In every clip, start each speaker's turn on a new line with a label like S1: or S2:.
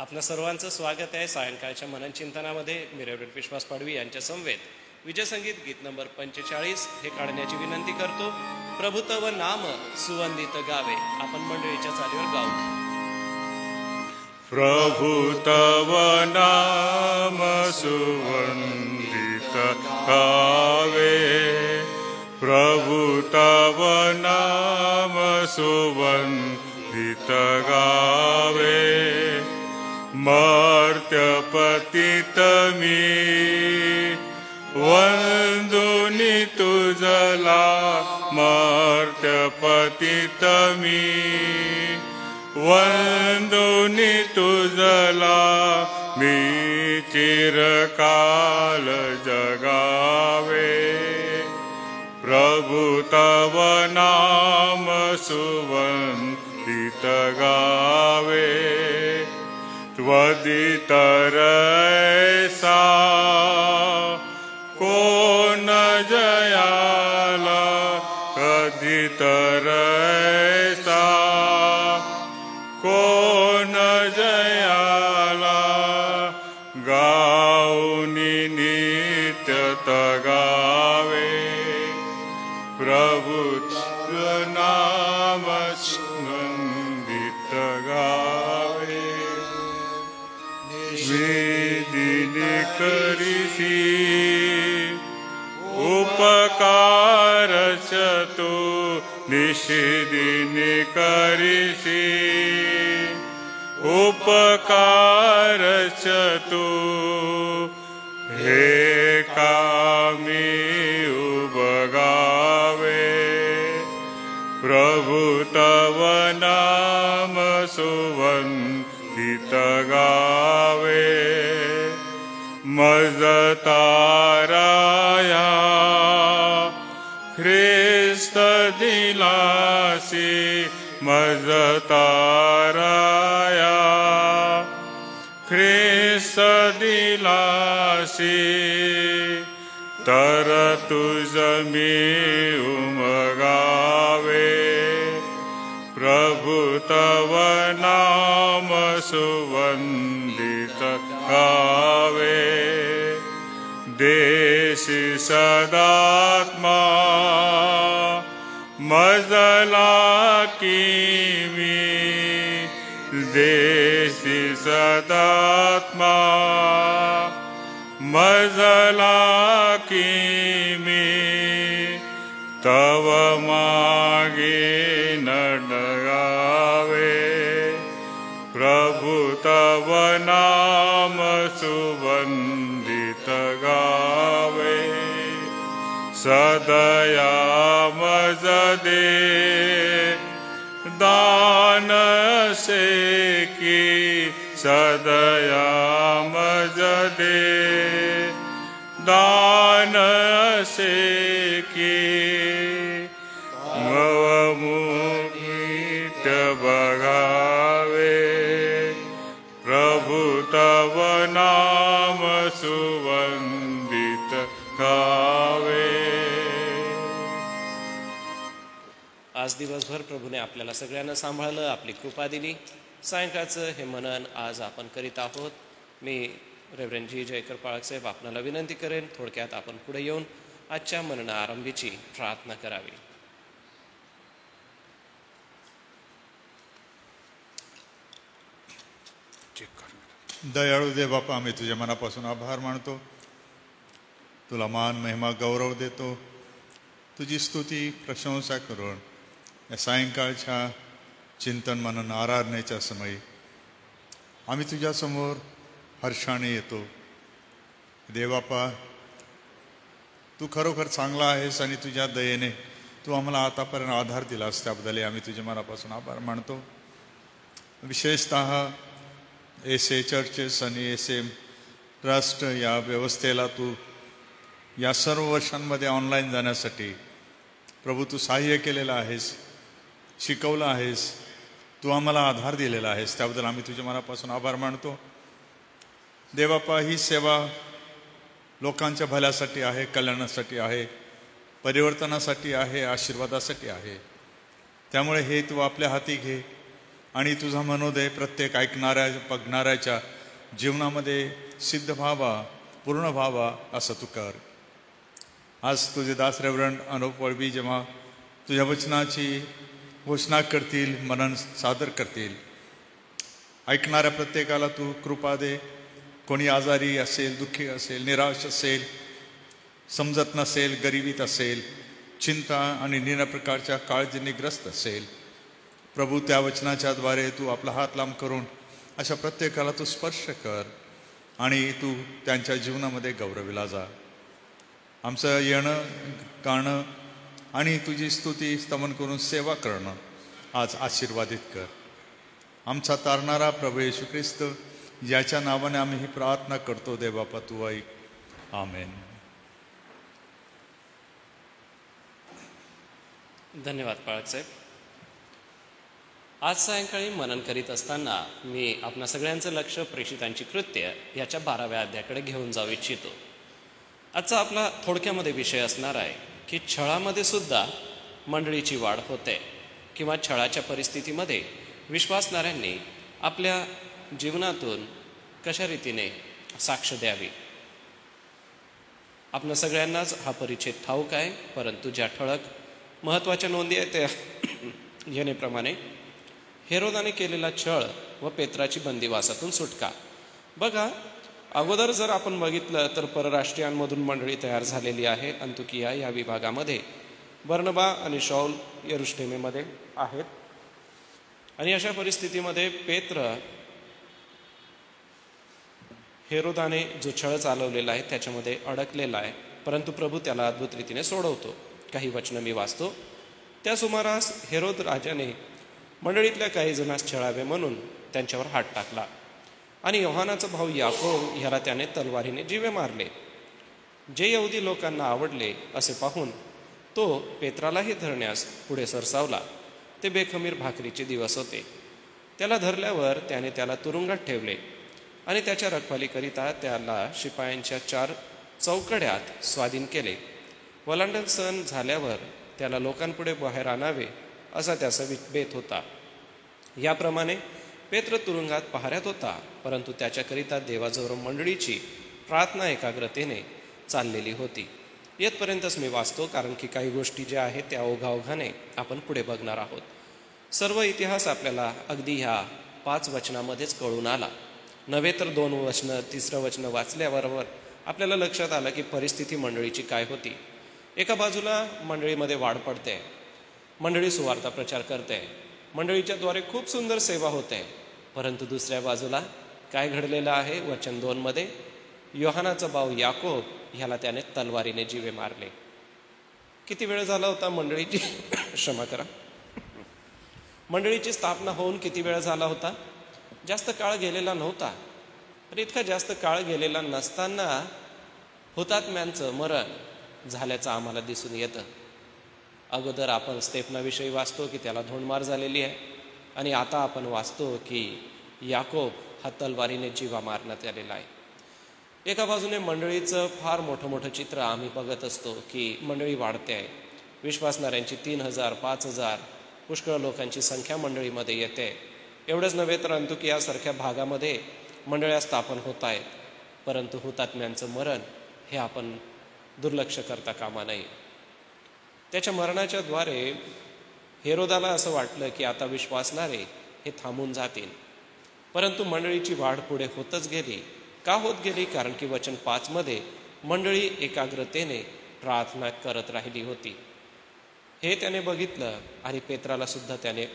S1: आपल्या सर्वांचं स्वागत आहे सायंकाळच्या मनन चिंतनामध्ये. मी रेव्हरंड विश्वास पाडवी यांच्या समवेत विजय संगीत गीत नंबर 45 हे काढण्याची विनंती करतो. प्रभु तव नाम सुवंदित गावे. आपण मंडळीच्या चालीवर गाऊ.
S2: प्रभु तव नाम सुवंदित गावे, प्रभु तव नाम सुवंदित गावे. मर्त्य पतित मी वंदुनी तुझला, मर्त्य पतित मी वंदुनी तुझला. मी चिरकाल जगावे, प्रभु तव नाम सुवंदित गावे. त्वदितर ऐसा कोण जयाला, कदितर ऐसा कोण जयाला. गाऊनी नित्यत गावे, प्रभु नाम सुवंदित गावे. वेदिनी करिसी उपकारच तू, निषेदिनी करिसी उपकारच तू. हे कामी उबगावे, प्रभु तव नाम सुवंदित गावे. मज ताराया ख्रिस्त दिलासी, मज ताराया ख्रिस्त दिलासी. तर तुझ मी उमगावे, प्रभु तव नाम सुवंदित गावे. देशी सदात्मा मजला की मी, देशी सदात्मा मजला की मी. तव मागे न डगावे, प्रभु तव नाम सुवंदित गावे. सदया मज दे दान से की, सदया मज दे दान से की. मवमुनित बगावे, प्रभु तव नाम सुवंदित गावे.
S1: आज दिवसभर प्रभूने आपल्याला सगळ्यांना सांभाळलं, आपली कृपा दिली. सायंकाळचं हे मनन आज आपण करीत आहोत. मी रेव्हरंड जी जयकर पाळक साहेब आपणाला विनंती करेन, थोडक्यात आपण पुढे येऊन आजच्या मनन आरंभीची प्रार्थना करावी.
S3: दयाळू दे बापा, आम्ही तुझ्या मनापासून आभार मानतो, तुला मान महिमा गौरव देतो. तुझी स्तुती प्रशंसा करून या सायंकाळच्या चिंतन मनन आराधनेच्या समयी आम्ही तुझ्यासमोर हर्षाने येतो. देवापा, तू खरोखर चांगला आहेस आणि तुझ्या दयेने तू आम्हाला आतापर्यंत आधार दिलास, त्याबद्दल आम्ही तुझ्या मनापासून आभार मानतो. विशेषतः एसे चर्चेस आणि एसे ट्रस्ट या व्यवस्थेला तू या सर्व वर्षांमध्ये ऑनलाईन जाण्यासाठी प्रभू तू सहाय्य केलेलं आहेस, शिकवलं आहेस, तू आम्हाला आधार दिलेला आहेस, त्याबद्दल आम्ही तुझ्या मनापासून आभार मानतो. देवापा, ही सेवा लोकांच्या भल्यासाठी आहे, कल्याणासाठी आहे, परिवर्तनासाठी आहे, आशीर्वादासाठी आहे. त्यामुळे हे तू आपल्या हाती घे आणि तुझा मनोदय प्रत्येक ऐकणाऱ्या बघणाऱ्याच्या जीवनामध्ये सिद्ध व्हावा, पूर्ण व्हावा असं तू कर. आज तुझे दास रेव्हरंड अनुप वळवी जेव्हा तुझ्या वचनाची घोषणा करतील, मनन सादर करतील, ऐकणाऱ्या प्रत्येकाला तू कृपा दे. कोणी आजारी असेल, दुःखी असेल, निराश असेल, समजत नसेल, गरिबीत असेल, चिंता आणि निरा प्रकारच्या काळजीने ग्रस्त असेल, प्रभू त्या वचनाच्या द्वारे तू आपला हात लांब करून अशा प्रत्येकाला तू स्पर्श कर आणि तू त्यांच्या जीवनामध्ये गौरविला जा. आमचं येणं गाणं आणि तुझी स्तुती स्तवन करून सेवा करणं आज आशीर्वादित कर. आमचा तारणारा प्रभू येशू ख्रिस्त, याच्या नावाने आम्ही ही प्रार्थना करतो. देवबापा तू ऐक. आमेन.
S1: धन्यवाद पाळक साहेब. आज सायंकाळी मनन करीत असताना मी आपणा सगळ्यांचं लक्ष प्रेषितांची कृत्य याच्या 12व्या अध्यायाकडे घेऊन जाऊ इच्छितो. आजचा आपला थोडक्यामध्ये विषय असणार आहे की छळामध्ये सुद्धा मंडळीची वाढ होते किंवा छळाच्या परिस्थितीमध्ये विश्वासणाऱ्यांनी आपल्या जीवनातून कशा रीतीने साक्ष द्यावी. आपणा सगळ्यांनाच हा परिच्छेद ठाऊक आहे, परंतु ज्या ठळक महत्त्वाच्या नोंदी आहेत त्या येण्याप्रमाणे हेरोदाने केलेला छळ व पेत्राची बंदिवासातून सुटका. बघा, अगोदर जर आपण बघितलं तर परराष्ट्रीयांमधून मंडळी तयार झालेली आहे. अंतुकिया या विभागामध्ये बर्नबा आणि शौल यरुशलेमेमध्ये आहेत. आणि अशा परिस्थितीमध्ये पेत्र हेरोदाने जो छळ चालवलेला आहे त्याच्यामध्ये अडकलेला आहे, परंतु प्रभू त्याला अद्भुत रीतीने सोडवतो. काही वचनं मी वाचतो. त्या सुमारास हेरोद राजाने मंडळीतल्या काही जणांस छळावे म्हणून त्यांच्यावर हात टाकला आणि योहानाचा भाऊ याकोब ह्याला त्याने तलवारीने जीवे मारले. जे यहुदी लोकांना आवडले असे पाहून तो पेत्रालाही धरण्यास पुढे सरसावला. ते बेखमीर भाकरीचे दिवस होते. त्याला धरल्यावर त्याने त्याला तुरुंगात ठेवले आणि त्याच्या रखवालीकरिता त्याला शिपायांच्या 4 चौकड्यात स्वाधीन केले. वलांडण सण झाल्यावर त्याला लोकांपुढे बाहेर आणावे असा त्याचा बेत होता. याप्रमाणे पेत्र तुरुंगात पहाऱ्यात होता, परंतु त्याच्याकरिता देवाजवळ मंडळीची प्रार्थना एकाग्रतेने चाललेली होती. येथपर्यंतच मी वाचतो, कारण की काही गोष्टी ज्या आहेत त्या ओघाओघाने आपण पुढे बघणार आहोत. सर्व इतिहास आपल्याला अगदी ह्या 5 वचनामध्येच कळून आला. नव्हे तर 2 वचनं 3रं वचन वाचल्याबरोबर आपल्याला लक्षात आलं की परिस्थिती मंडळीची काय होती. एका बाजूला मंडळीमध्ये वाढ पडते, मंडळी सुवार्ता प्रचार करते, मंडळीच्या द्वारे खूप सुंदर सेवा होते, परंतु दुसऱ्या बाजूला काय घडलेलं आहे. वचन 2 मध्ये योहानाचा भाऊ याकोब ह्याला त्याने तलवारीने जीवे मारले. किती वेळ झाला होता मंडळीची क्षमा करा मंडळीची स्थापना होऊन किती वेळ झाला होता? जास्त काळ गेलेला नव्हता. तर इतका जास्त काळ गेलेला नसताना हुतात्म्यांचं मरण झाल्याचं आम्हाला दिसून येतं. अगोदर आपण स्तेफनाविषयी वाचतो की त्याला धोंडमार झालेली आहे, आणि आता आपण वाचतो की याकोब हा तलवारीने जीवा मारण्यात आलेला आहे. एका बाजूने मंडळीचं फार मोठं चित्र आम्ही बघत असतो की मंडळी वाढते आहे. विश्वासणाऱ्यांची 3000 5000 पुष्कळ लोकांची संख्या मंडळीमध्ये येते. एवढंच नव्हे तर अंतुकियासारख्या भागामध्ये मंडळ्या स्थापन होत आहेत, परंतु हुतात्म्यांचं मरण हे आपण दुर्लक्ष करता कामा नये. त्याच्या मरणाच्या द्वारे हेरोदाला असं वाटलं की आता विश्वासणारे हे थांबून जातील, परंतु मंडळीची वाढ पुढे होतच गेली. का होत गेली? कारण की वचन 5 मध्ये मंडळी एकाग्रतेने प्रार्थना करत राहिली होती. हे त्याने बघितलं आणि पेत्राला सुद्धा त्याने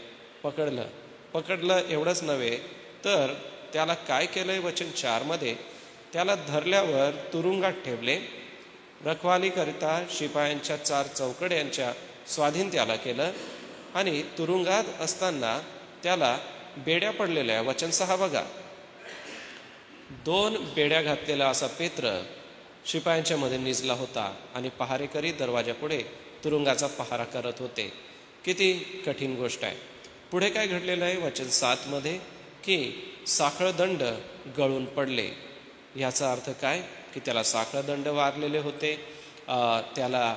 S1: पकडलं. एवढंच नव्हे तर त्याला काय केलंय? वचन 4 मध्ये त्याला धरल्यावर तुरुंगात ठेवले, रखवालीकरिता शिपायांच्या 4 चौकड्यांच्या स्वाधीन त्याला केलं, आणि तुरुंगात असताना त्याला बेड्या पडलेल्या. वचन 6 बघा, 2 बेड्या घातलेला असा पेत्र शिपायांच्या मध्ये निजला होता आणि पहारेकरी दरवाजापुढे तुरुंगाचा पहारा करत होते. किती कठीण गोष्ट आहे. पुढे काय घडलेलं आहे? वचन 7 मध्ये की साखळदंड गळून पडले. याचा अर्थ काय? की त्याला साखळदंड वारलेले होते, त्याला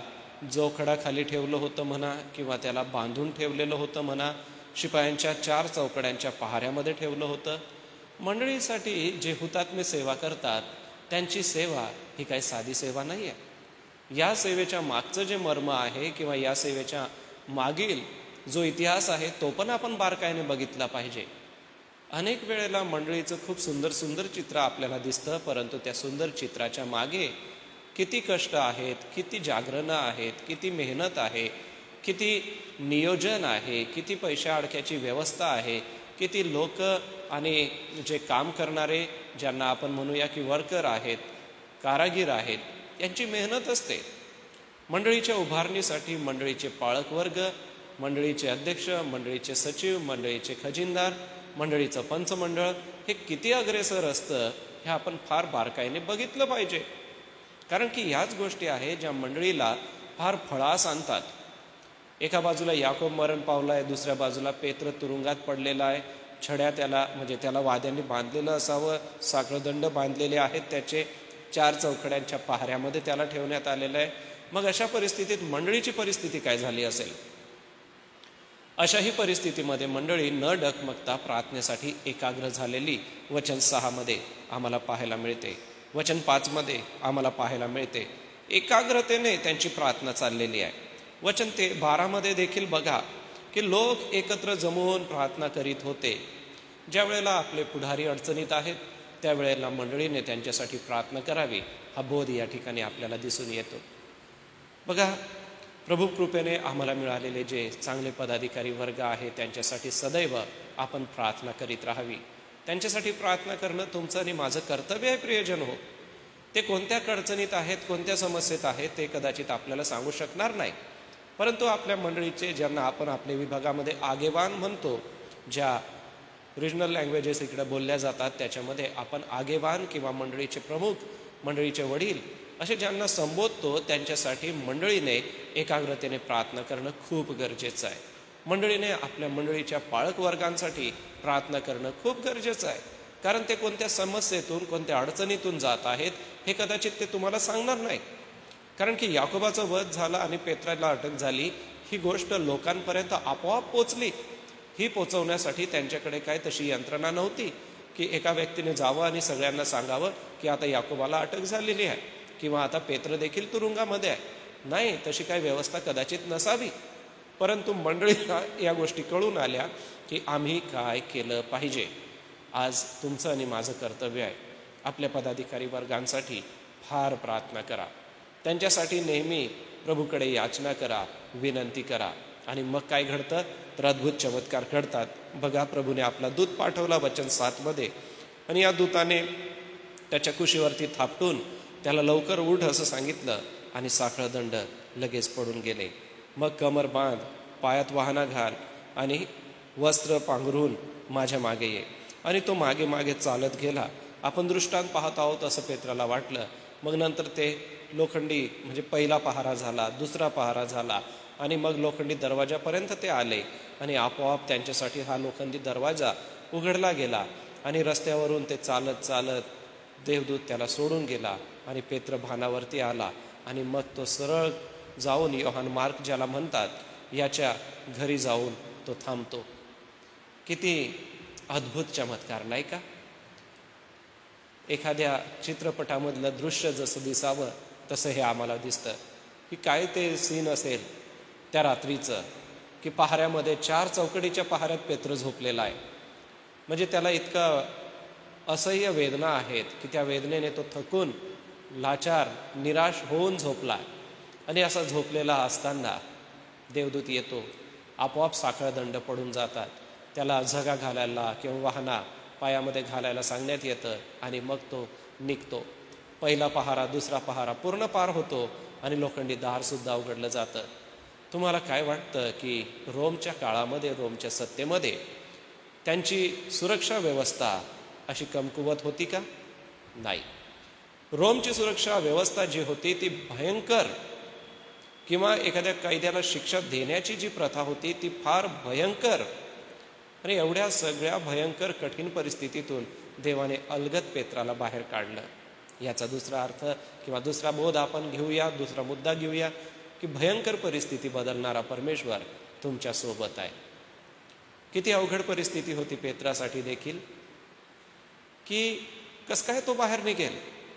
S1: जोखडाखाली ठेवलं होतं म्हणा, किंवा त्याला बांधून ठेवलेलं होतं म्हणा, शिपायांच्या 4 चौकड्यांच्या पहाऱ्यामध्ये ठेवलं होतं. मंडळीसाठी जे हुतात्मे सेवा करतात त्यांची सेवा ही काही साधी सेवा नाही आहे. या सेवेच्या मागचं जे मर्म आहे किंवा या सेवेच्या मागील जो इतिहास आहे तो पण आपण बारकाईने बघितला पाहिजे. अनेक वेळेला मंडळीचं खूप सुंदर सुंदर चित्र आपल्याला दिसतं, परंतु त्या सुंदर चित्राच्या मागे किती कष्ट आहेत, किती जागरणं आहेत, किती मेहनत आहे, किती नियोजन आहे, किती पैशा अडक्याची व्यवस्था आहे, किती लोक आणि जे काम करणारे ज्यांना आपण म्हणूया की वर्कर आहेत, कारागीर आहेत, यांची मेहनत असते. मंडळीच्या उभारणीसाठी मंडळीचे पाळक वर्ग, मंडळीचे अध्यक्ष, मंडळीचे सचिव, मंडळीचे खजिनदार, मंडळीचं पंचमंडळ हे किती अग्रेसर असतं हे आपण फार बारकाईने बघितलं पाहिजे. कारण की ह्याच गोष्टी आहेत ज्या मंडळीला फार फळास आणतात. एका बाजूला याकोब मरण पावलाय, दुसऱ्या बाजूला पेत्र तुरुंगात पडलेला आहे. छड्या त्याला वाद्यांनी बांधलेलं असावं, साखळदंड बांधलेले आहेत त्याचे, 4 चौकड्यांच्या पहाऱ्यामध्ये त्याला ठेवण्यात आलेलं आहे. मग अशा परिस्थितीत मंडळीची परिस्थिती काय झाली असेल? अशाही परिस्थितीमध्ये मंडळी न डगमगता प्रार्थनेसाठी एकाग्र झालेली वचन 6 मध्ये आम्हाला पाहायला मिळते, वचन 5 मध्ये आम्हाला पाहायला मिळते. एकाग्रतेने त्यांची प्रार्थना चाललेली आहे. वचन 12 मध्ये देखील बघा की लोक एकत्र जमून प्रार्थना करीत होते. ज्या वेळेला आपले पुढारी अडचणीत आहेत त्यावेळेला मंडळीने त्यांच्यासाठी प्रार्थना करावी हा बोध या ठिकाणी आपल्याला दिसून येतो. बघा, प्रभू कृपेने आम्हाला मिळालेले जे चांगले पदाधिकारी वर्ग आहे त्यांच्यासाठी सदैव आपण प्रार्थना करीत राहावी. त्यांच्यासाठी प्रार्थना करणं तुमचं आणि माझं कर्तव्य आहे प्रियजन हो. ते कोणत्या अडचणीत आहेत, कोणत्या समस्येत आहेत ते कदाचित आपल्याला सांगू शकणार नाही, परंतु आपल्या मंडळीचे ज्यांना आपण आपल्या विभागामध्ये आगेवान म्हणतो, ज्या रिजनल लँग्वेजेस इकडे बोलल्या जातात त्याच्यामध्ये आपण आगेवान किंवा मंडळीचे प्रमुख, मंडळीचे वडील असे ज्यांना संबोधतो त्यांच्यासाठी मंडळीने एकाग्रतेने प्रार्थना करणं खूप गरजेचं आहे. मंडळीने आपल्या मंडळीच्या पाळक वर्गांसाठी प्रार्थना करणं खूप गरजेचं आहे. कारण ते कोणत्या समस्येतून, कोणत्या अडचणीतून जात आहेत हे कदाचित ते तुम्हाला सांगणार नाही. कारण की याकोबाचा वध झाला आणि पेत्राला अटक झाली ही गोष्ट लोकांपर्यंत आपोआप पोचली. ही पोचवण्यासाठी त्यांच्याकडे काय तशी यंत्रणा नव्हती की एका व्यक्तीने जावं आणि सगळ्यांना सांगावं की आता याकोबाला अटक झालेली आहे किंवा आता पेत्र देखील तुरुंगामध्ये आहे. नाही, तशी काही व्यवस्था कदाचित नसावी. परंतु मंडळीला या गोष्टी कळून आल्या की आम्ही काय केलं पाहिजे. आज तुमचं आणि माझं कर्तव्य आहे आपल्या पदाधिकारी वर्गांसाठी फार प्रार्थना करा. त्यांच्यासाठी नेहमी प्रभूकडे याचना करा, विनंती करा. आणि मग काय घडतं तर अद्भुत चमत्कार घडतात. बघा, प्रभूने आपला दूत पाठवला वचन 7 मध्ये आणि या दूताने त्याच्या कुशीवरती थापटून त्याला लवकर उठ असं सांगितलं आणि साखळदंड लगेच पडून गेले. मग कमर बांध, पायात वाहना घाल आणि वस्त्र पांघरून माझ्या मागे ये. आणि तो मागे मागे चालत गेला. आपण दृष्टांत पाहत आहोत असं पेत्राला वाटलं. मग नंतर ते लोखंडी म्हणजे पहिला पहारा झाला, दुसरा पहारा झाला आणि मग लोखंडी दरवाजापर्यंत ते आले आणि आपोआप त्यांच्यासाठी हा लोखंडी दरवाजा उघडला गेला आणि रस्त्यावरून ते चालत चालत देवदूत त्याला सोडून गेला आणि पेत्र भानावरती आला आणि मग तो सरळ जाऊन योहान मार्क ज्याला म्हणतात याच्या घरी जाऊन तो थांबतो. किती अद्भुत चमत्कार नाही का? एखाद्या चित्रपटामधलं दृश्य जसं दिसावं तसं हे आम्हाला दिसतं की काय ते सीन असेल त्या रात्रीचं की पहाऱ्यामध्ये 4 चौकडीच्या पहाऱ्यात पेत्र झोपलेला आहे. म्हणजे त्याला इतका असह्य वेदना आहेत की त्या वेदनेने तो थकून लाचार निराश होऊन झोपला आणि असा झोपलेला असताना देवदूत येतो. आपोआप साखळदंड पडून जातात. त्याला झगा घालायला किंवा वाहना पायामध्ये घालायला सांगण्यात येतं आणि मग तो निघतो. पहिला पहारा, दुसरा पहारा पूर्ण पार होतो आणि लोखंडी दारसुद्धा उघडलं जातं. तुम्हाला काय वाटतं की रोमच्या काळामध्ये, रोमच्या सत्तेमध्ये त्यांची सुरक्षा व्यवस्था अशी कमकुवत होती का? नाही. रोमची सुरक्षा व्यवस्था जी होती ती भयंकर, किंवा एखाद्या कैद्याला शिक्षा देण्याची जी प्रथा होती ती फार भयंकर. आणि एवढ्या सगळ्या भयंकर कठीण परिस्थितीतून देवाने अलगद पेत्राला बाहेर काढलं. याचा दुसरा अर्थ किंवा दुसरा बोध आपण घेऊया, दुसरा मुद्दा घेऊया की भयंकर परिस्थिती बदलणारा परमेश्वर तुमच्या सोबत आहे. किती अवघड परिस्थिती होती पेत्रासाठी देखील, की कस काय तो बाहेर निघेल.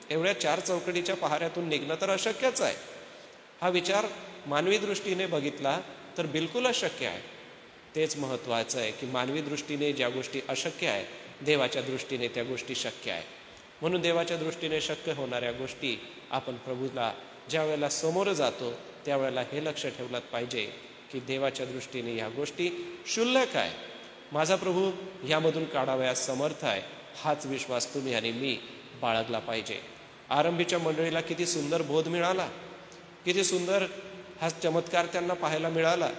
S1: एवढ्या 4 चौकटीच्या पहाऱ्यातून निघणं तर अशक्यच आहे. हा विचार मानवी दृष्टीने बघितला तर बिलकुल अशक्य आहे. तेच महत्त्वाचं आहे की मानवी दृष्टीने ज्या गोष्टी अशक्य आहे, देवाच्या दृष्टीने त्या गोष्टी शक्य आहे. म्हणून देवाच्या दृष्टीने शक्य होणाऱ्या गोष्टी आपण प्रभूला ज्या वेळेला समोर जातो त्यावेळेला हे लक्ष ठेवलं पाहिजे की देवाच्या दृष्टीने ह्या गोष्टी क्षुल्लक आहे. माझा प्रभू ह्यामधून काढावयास समर्थ आहे. हाच विश्वास तुम्ही आणि मी बाळगला पाहिजे. आरंभीच्या मंडळीला किती सुंदर बोध मिळाला, किती सुंदर हा चमत्कार त्यांना पाहायला मिळाला.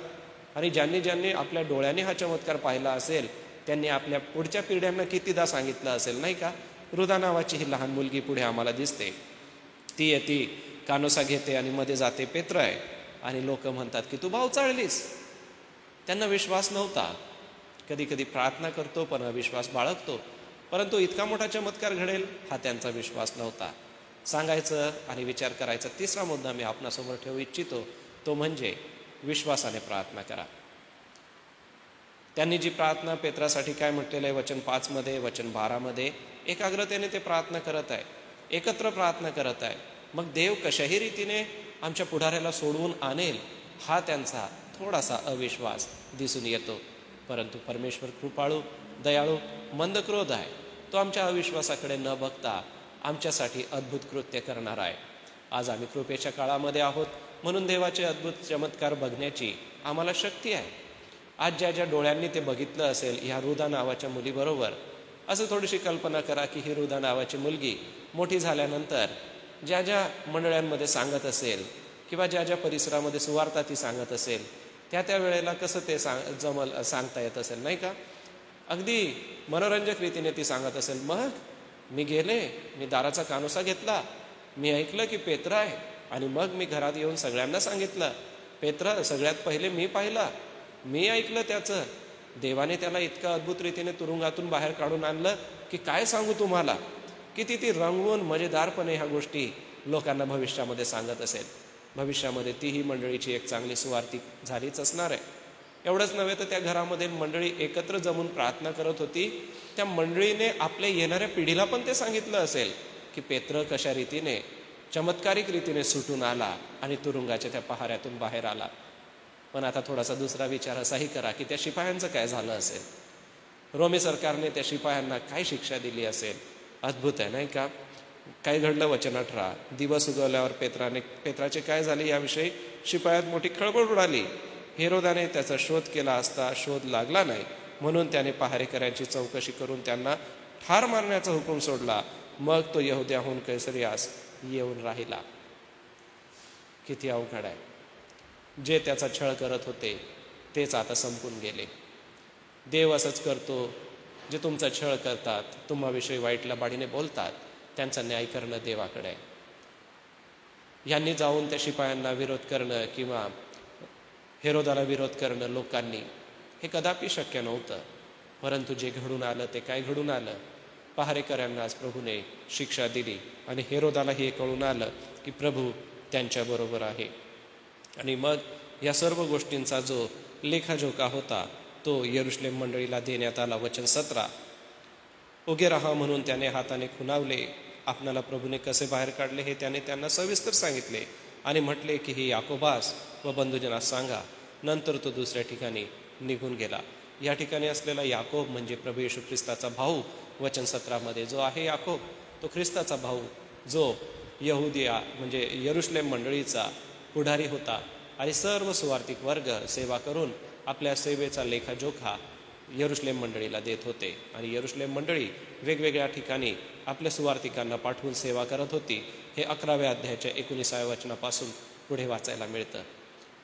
S1: आणि ज्यांनी आपल्या डोळ्याने हा चमत्कार पाहिला असेल त्यांनी आपल्या पुढच्या पिढ्यांना कितीदा सांगितलं असेल, नाही का. रुदा नावाची ही लहान मुलगी पुढे आम्हाला दिसते. ती येते, कानोसा घेते आणि मध्ये जाते पेत्र आहे. आणि लोक म्हणतात की तू भाव चाळलीस. त्यांना विश्वास नव्हता. कधी कधी प्रार्थना करतो पण अविश्वास बाळगतो, परंतु इतका मोठा चमत्कार घडेल हा त्यांचा विश्वास नव्हता. सांगायचं आणि विचार करायचा तिसरा मुद्दा मी आपणासमोर ठेवू इच्छितो, तो म्हणजे विश्वासाने प्रार्थना करा. त्यांनी जी प्रार्थना पेत्रासाठी काय म्हटलेलं आहे वचन 5 मध्ये, वचन 12 मध्ये, एकाग्रतेने ते प्रार्थना करत आहे, एकत्र प्रार्थना करत आहे. मग देव कशाही रीतीने आमच्या पुढाऱ्याला सोडवून आणेल हा त्यांचा थोडासा अविश्वास दिसून येतो. परंतु परमेश्वर कृपाळू, दयाळू, मंदक्रोध आहे. तो आमच्या अविश्वासाकडे न बघता आमच्यासाठी अद्भुत कृत्य करणार आहे. आज आम्ही कृपेच्या काळामध्ये आहोत म्हणून देवाचे अद्भुत चमत्कार बघण्याची आम्हाला शक्ती आहे. आज ज्या डोळ्यांनी ते बघितलं असेल ह्या रुदा नावाच्या मुलीबरोबर, असं थोडीशी कल्पना करा की ही रुदा नावाची मुलगी मोठी झाल्यानंतर ज्या मंडळांमध्ये सांगत असेल किंवा ज्या परिसरामध्ये सुवार्ता ती सांगत असेल त्या वेळेला कसं ते सांगता येत असेल, नाही का. अगदी मनोरंजक रीतीने ती सांगत असेल, मग मी गेले, मी दाराचा कानोसा घेतला, मी ऐकलं की पेत्र आहे आणि मग मी घरात येऊन सगळ्यांना सांगितलं. पेत्र सगळ्यात पहिले मी पाहिला, मी ऐकलं त्याचं. देवाने त्याला इतकं अद्भुत रीतीने तुरुंगातून बाहेर काढून आणलं की काय सांगू तुम्हाला. किती ती रंगवून मजेदारपणे ह्या गोष्टी लोकांना भविष्यामध्ये सांगत असेल. भविष्यामध्ये तीही मंडळीची एक चांगली सुवार्ती झालीच असणार आहे. एवढंच नव्हे तर त्या घरामध्ये मंडळी एकत्र जमून प्रार्थना करत होती. त्या मंडळीने आपल्या येणाऱ्या पिढीला पण ते सांगितलं असेल की पेत्र कशा रीतीने चमत्कारिक रीतीने सुटून आला आणि तुरुंगाच्या त्या पहाऱ्यातून बाहेर आला. पण आता थोडासा दुसरा विचार असाही करा की त्या शिपायांचं काय झालं असेल. रोमी सरकारने त्या शिपायांना काय शिक्षा दिली असेल. अद्भुत आहे, नाही का. काय घडलं वचन 18, दिवस उगवल्यावर पेत्राचे काय झाले याविषयी शिपायात मोठी खळबळ उडाली. हेरोदाने त्याचा शोध केला असता शोध लागला नाही, म्हणून त्याने पहारेकऱ्यांची चौकशी करून त्यांना ठार मारण्याचा हुकूम सोडला. मग तो यहुद्याहून कैसरियास येऊन राहिला. किती अवघड आहे. जे त्याचा छळ करत होते तेच आता संपून गेले. देव असंच करतो. जे तुमचा छळ करतात, तुम्हाविषयी वाईट लबाडीने बोलतात, त्यांचा न्याय करणं देवाकडे आहे. यांनी जाऊन त्या शिपायांना विरोध करणं किंवा हेरोदाला विरोध करणं लोकांनी, हे कदापि शक्य नव्हतं. परंतु जे घडून आलं ते काय घडून आलं. पहारेकऱ्यांना आज प्रभूने शिक्षा दिली आणि हेरोदाला हे कळून आलं की प्रभू त्यांच्याबरोबर आहे. आणि मग या सर्व गोष्टींचा जो लेखाजोखा होता तो यरुशलेम मंडळीला देण्यात आला. वचन 17, उगे राहा म्हणून त्याने हाताने खुणावले. आपणाला प्रभूने कसे बाहेर काढले हे त्याने त्यांना सविस्तर सांगितले आणि म्हटले की हे याकोबास व बंधुजनास सांगा. नंतर तो दुसऱ्या ठिकाणी निघून गेला. या ठिकाणी असलेला याकोब म्हणजे प्रभू येशू ख्रिस्ताचा भाऊ. वचन 17 मध्ये जो आहे याकोब तो ख्रिस्ताचा भाऊ, जो यहुदिया म्हणजे यरुशलेम मंडळीचा पुढारी होता आणि सर्व सुवार्थिक वर्ग सेवा करून आपल्या सेवेचा लेखाजोखा यरुशलेम मंडळीला देत होते. आणि यरुशलेम मंडळी वेगवेगळ्या ठिकाणी आपल्या सुवार्थिकांना पाठवून सेवा करत होती. हे 11व्या अध्यायाच्या 19व्या वचनापासून पुढे वाचायला मिळतं.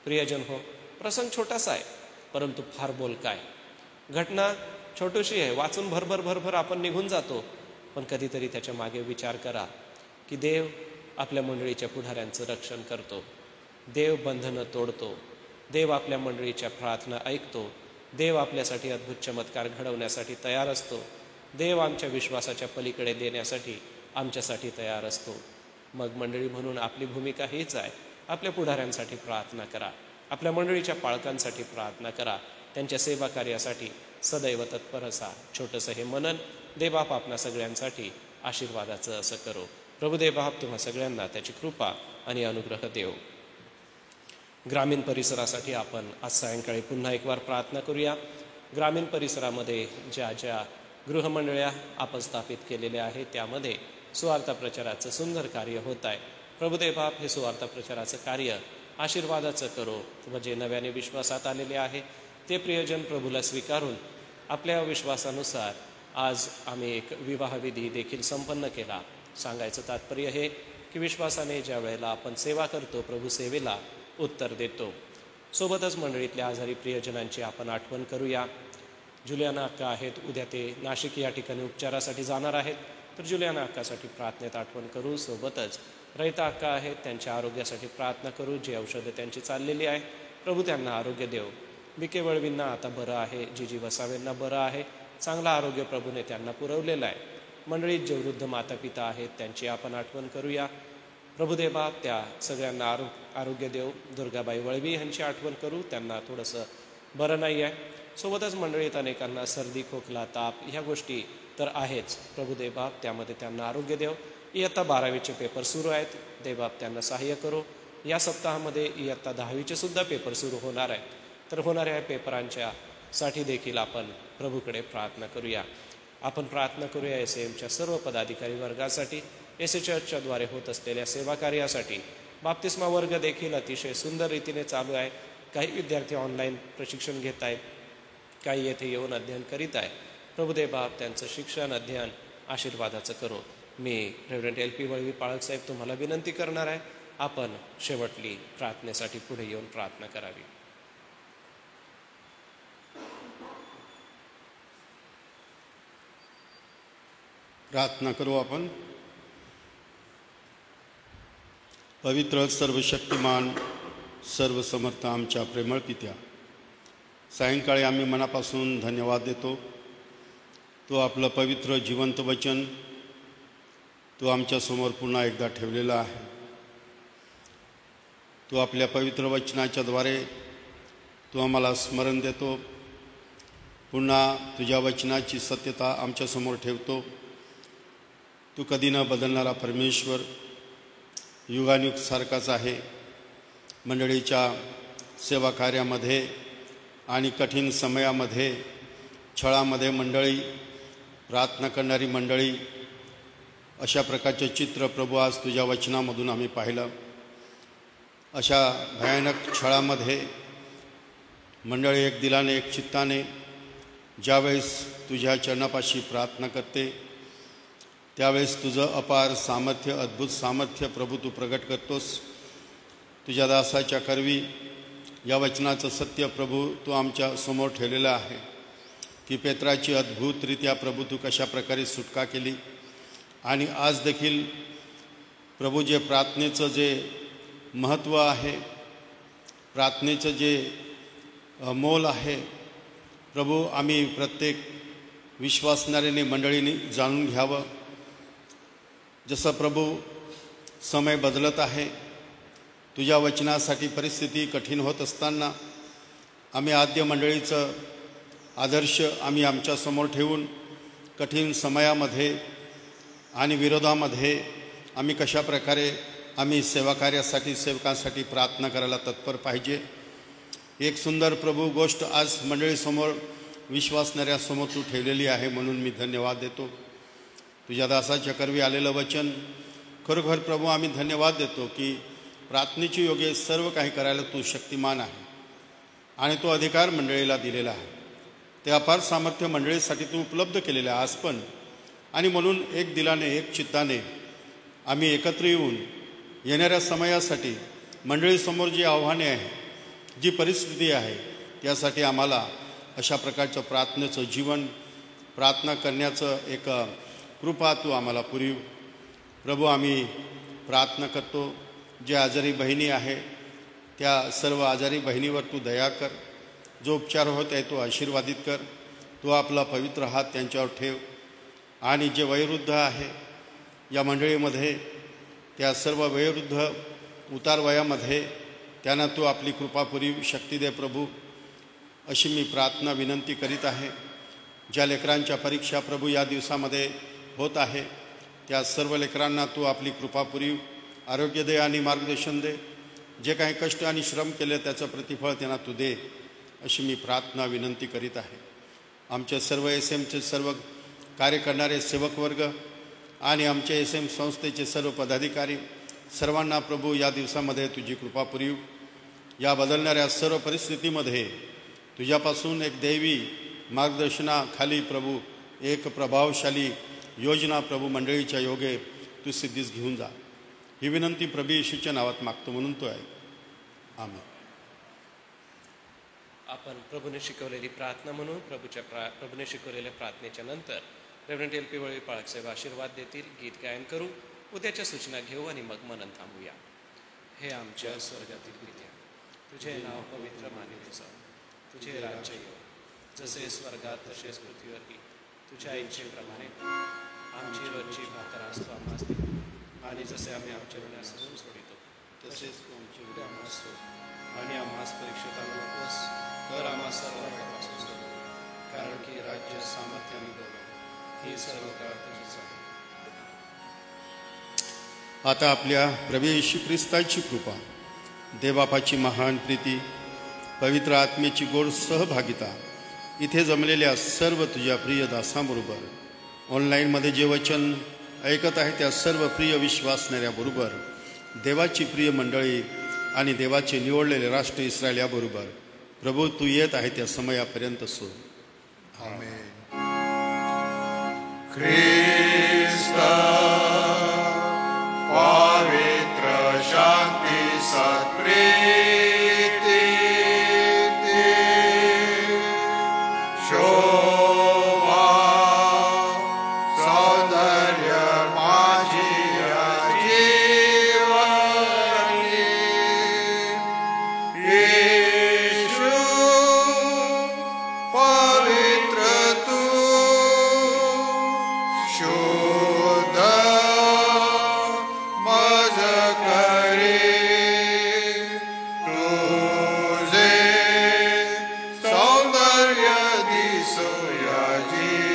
S1: प्रियजन हो, प्रसंग छोटासा आहे परंतु फार बोलका आहे. घटना छोटीशी आहे, वाचून भरभर आपण निघून जातो. पण कधीतरी त्याच्या मागे विचार करा की देव आपल्या मंडळीच्या पुढाऱ्यांचं रक्षण करतो. देव बंधनं तोडतो. देव आपल्या मंडळीच्या प्रार्थना ऐकतो. देव आपल्यासाठी अद्भुत चमत्कार घडवण्यासाठी तयार असतो. देव आमच्या विश्वासाच्या पलीकडे देण्यासाठी आमच्यासाठी तयार असतो. मग मंडळी म्हणून आपली भूमिका हीच आहे, आपल्या पुढाऱ्यांसाठी प्रार्थना करा, आपल्या मंडळीच्या पालकांसाठी प्रार्थना करा, त्यांच्या सेवा कार्यासाठी सदैव तत्पर असा. छोटंसं हे मनन देवबाप आपणा सगळ्यांसाठी आशीर्वादाचं असं करो. प्रभू देवबाप तुम्हा सगळ्यांना त्याची कृपा आणि अनुग्रह देव. ग्रामीण परिसरासाठी आपण आज सायंकाळी पुन्हा एक वार प्रार्थना करूया. ग्रामीण परिसरामध्ये ज्या ज्या गृहमंडळ्या आपण स्थापित केलेल्या आहेत त्यामध्ये सुवार्ता प्रचाराचं सुंदर कार्य होत आहे. प्रभुदेव बाप हे सुवार्ता प्रचाराचं कार्य आशीर्वादाचं करो व जे नव्याने विश्वासात आलेले आहे ते प्रियजन प्रभूला स्वीकारून आपल्या विश्वासानुसार आज आम्ही एक विवाहविधी देखील संपन्न केला. सांगायचं तात्पर्य हे की विश्वासाने ज्या वेळेला आपण सेवा करतो प्रभू सेवेला उत्तर देतो. सोबतच मंडळीतल्या आजारी प्रियजनांची आपण आठवण करूया. जुलियाना अक्का आहेत, उद्या ते नाशिक या ठिकाणी उपचारासाठी जाणार आहेत, तर जुलियाना अक्कासाठी प्रार्थनेत आठवण करू. सोबतच रयता अक्का आहेत, त्यांच्या आरोग्यासाठी प्रार्थना करू. जी औषधं त्यांची चाललेली आहे प्रभू त्यांना आरोग्य देव. विके वळवींना आता बरं आहे, जीजी वसावेंना बरं आहे, चांगलं आरोग्य प्रभूने त्यांना पुरवलेलं आहे. मंडळीत जे वृद्ध माता पिता आहेत त्यांची आपण आठवण करूया. प्रभुदेव बाप त्या सगळ्यांना आरोग्य देव. दुर्गाबाई वळवी यांची आठवण करू, त्यांना थोडंसं बरं नाही आहे. सोबतच मंडळीत अनेकांना सर्दी खोकला ताप ह्या गोष्टी तर आहेच. प्रभुदेव बाप त्यामध्ये त्यांना आरोग्य देव. इयत्ता 12वीचे पेपर सुरू आहेत, देवबाप त्यांना सहाय्य करो. या सप्ताहामध्ये इयत्ता 10वीचे सुद्धा पेपर सुरू होणार आहेत, तर होणाऱ्या पेपरांच्या साठी देखील आपण प्रभूकडे प्रार्थना करूया. आपण प्रार्थना करूया SAMच्या सर्व पदाधिकारी वर्गासाठी, SHच्या द्वारे होत असलेल्या सेवा कार्यासाठी. बाप्तिस्मा वर्ग देखील अतिशय सुंदर रीतीने चालू आहे. काही विद्यार्थी ऑनलाईन प्रशिक्षण घेत आहेत, काही येथे येऊन अध्ययन करीत आहे. प्रभुदेव बाप त्यांचं शिक्षण अध्ययन आशीर्वादाचं करो. मी रेव्हरंड LP वळवी पाळक साहेब तुम्हाला विनंती करणार आहे, आपण शेवटली प्रार्थनेसाठी पुढे येऊन प्रार्थना करावी.
S4: प्रार्थना करू आपण. पवित्र सर्वशक्तिमान सर्वसमर्थ आमच्या प्रेमळ पित्या, सायंकाळी आम्ही मनापासून धन्यवाद देतो. तो आपलं पवित्र जिवंत वचन तो आमच्यासमोर पुन्हा एकदा ठेवलेला आहे. तो आपल्या पवित्र वचनाच्या द्वारे तो आम्हाला स्मरण देतो. पुन्हा तुझ्या वचनाची सत्यता आमच्यासमोर ठेवतो. तू कधी न बदलणारा परमेश्वर युगानुयुग सारखाच आहे. मंडळीच्या सेवा कार्यामध्ये आणि कठीण समयामध्ये छळामध्ये मंडळी, प्रार्थना करणारी मंडळी, अशा प्रकारचे चित्र प्रभू आज तुझ्या वचनामधून आम्ही पाहिलं. अशा भयानक छळामध्ये मंडळी एक दिलाने एक चित्ताने ज्यावेळेस तुझ्या चरणापाशी प्रार्थना करते त्यावेळेस तुझं अपार सामर्थ्य, अद्भुत सामर्थ्य प्रभू तू प्रगट करतोस. तुझ्या दासाच्या करवी या वचनाचं सत्य प्रभू तू आमच्या समोर ठेवलेलं आहे की पेत्राची अद्भुतरित्या प्रभू तू कशा प्रकारे सुटका केली. आणि आज देखील प्रभू जे प्रार्थनेचं जे महत्त्व आहे, प्रार्थनेचं जे मोल आहे प्रभू, आम्ही प्रत्येक विश्वासणाऱ्याने मंडळीने जाणून घ्यावं. जसं प्रभू समय बदलत आहे, तुझ्या वचनासाठी परिस्थिती कठीण होत असताना आम्ही आद्य मंडळीचं आदर्श आम्ही आमच्यासमोर ठेवून कठीण समयामध्ये आणि विरोधामध्ये आम्ही कशा प्रकारे आम्ही सेवाकार्यासाठी सेवकांसाठी प्रार्थना करायला तत्पर पाहिजे. एक सुंदर प्रभू गोष्ट आज मंडळीसमोर विश्वासणाऱ्यासमोर तू ठेवलेली आहे, म्हणून मी धन्यवाद देतो. तुझ्या दासाच्या करवी आलेलं वचन खरोखर प्रभू आम्ही धन्यवाद देतो की प्रार्थनेची योग्य सर्व काही करायला तू शक्तिमान आहे आणि तो अधिकार मंडळीला दिलेला आहे. ते अपार सामर्थ्य मंडळीसाठी तू उपलब्ध केलेलं आहे आज पण. आणि म्हणून एक दिलाने एक चित्ताने आम्ही एकत्र येऊन येणाऱ्या समयासाठी मंडळीसमोर जी आव्हाने आहे, जी परिस्थिती आहे, त्यासाठी आम्हाला अशा प्रकारचं प्रार्थनेचं जीवन, प्रार्थना करण्याचं एक कृपा तू आम्हाला पुरव. प्रभू आम्ही प्रार्थना करतो. जे आजारी बहिणी आहे त्या सर्व आजारी बहिणीवर तू दया कर. जो उपचार होत आहे तो आशीर्वादित कर. तू आपला पवित्र हात त्यांच्यावर ठेव. आणि जे वयोवृद्ध आहे या मंडळीमध्ये त्या सर्व वयोवृद्ध उतार वयामध्ये त्यांना तू आपली कृपा पुरव, शक्ती दे प्रभू, अशी मी प्रार्थना विनंती करीत आहे. ज्या लेकरांच्या परीक्षा प्रभू या दिवसामध्ये होत आहे त्या सर्व लेकरांना तू आपली कृपा पुरीव, आरोग्य दे आणि मार्गदर्शन दे. जे काही कष्ट आणि श्रम केले त्याचं प्रतिफळ त्यांना तू दे, अशी मी प्रार्थना विनंती करीत आहे. आमचे सर्व SMचे सर्व कार्य करणारे सेवक वर्ग आणि आमचे SM संस्थेचे सर्व पदाधिकारी सर्वांना प्रभू या दिवसामध्ये तुझी कृपा पुरीव. या बदलणाऱ्या सर्व परिस्थितीमध्ये तुझ्यापासून एक दैवी मार्गदर्शनाखाली प्रभू एक प्रभावशाली योजना प्रभू मंडळीच्या योगे तू सिद्धीस घेऊन जा. ही विनंती प्रभू येशूच्या नावात मागतो म्हणून तो आहे. आमेन.
S1: आपण प्रभूने शिकवलेली प्रार्थना म्हणून प्रभूने शिकवलेल्या प्रार्थनेच्या नंतर रेव्हरंड LP वळवी पाळकसाहेब आशीर्वाद देतील. गीत गायन करू, उद्याच्या सूचना घेऊ आणि मग मनन थांबूया. हे आमच्या स्वर्गातील पित्या, तुझे नाव पवित्र मानले जावे, तुझे राज्य येऊ, जसे स्वर्गात तसेच पृथ्वीवरही. तुझ्या इच्छेप्रमाणे आमची रोजची भाकर आज तू आम्हास दे, आणि जसे आम्ही आमच्या गुन्ह्यास सोडितो तसेच तू आमची गुन्हे आम्हास सोड, आणि आम्हास परीक्षेत आणू नकोस, तर आम्हा सर्व पापापासून सोड. कारण की राज्य, सामर्थ्य आणि गौरव ही सर्व काळ तुझीच आहे.
S4: आता आपल्या प्रभू येशू ख्रिस्ताची कृपा, देवबापाची महान प्रीती, पवित्र आत्मेची गोड सहभागिता इथे जमलेल्या सर्व तुझ्या प्रिय दासांबरोबर, ऑनलाईनमध्ये जे वचन ऐकत आहे त्या सर्व प्रिय विश्वासणाऱ्याबरोबर, देवाची प्रिय मंडळी आणि देवाचे निवडलेले राष्ट्र इस्रायल याबरोबर प्रभू तू येत आहे त्या समयापर्यंत सो.
S3: आमेन.
S2: ख्रिस्त पवित्र शांती सत्प्रीति शोभा सौंदर्य माझी जीवनी येशू पवित्र तू शुद्ध मज करे तुझे सौंदर्य दिसो या जीवनी.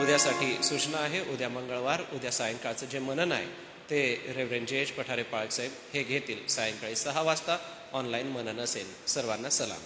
S1: उद्यासाठी सूचना आहे. उद्या मंगळवार, उद्या सायंकाळचं जे मनन आहे ते रेव्हरंड JH पठारे पाळकसाहेब हे घेतील. सायंकाळी 6 वाजता ऑनलाईन मनन असेल. सर्वांना सलाम.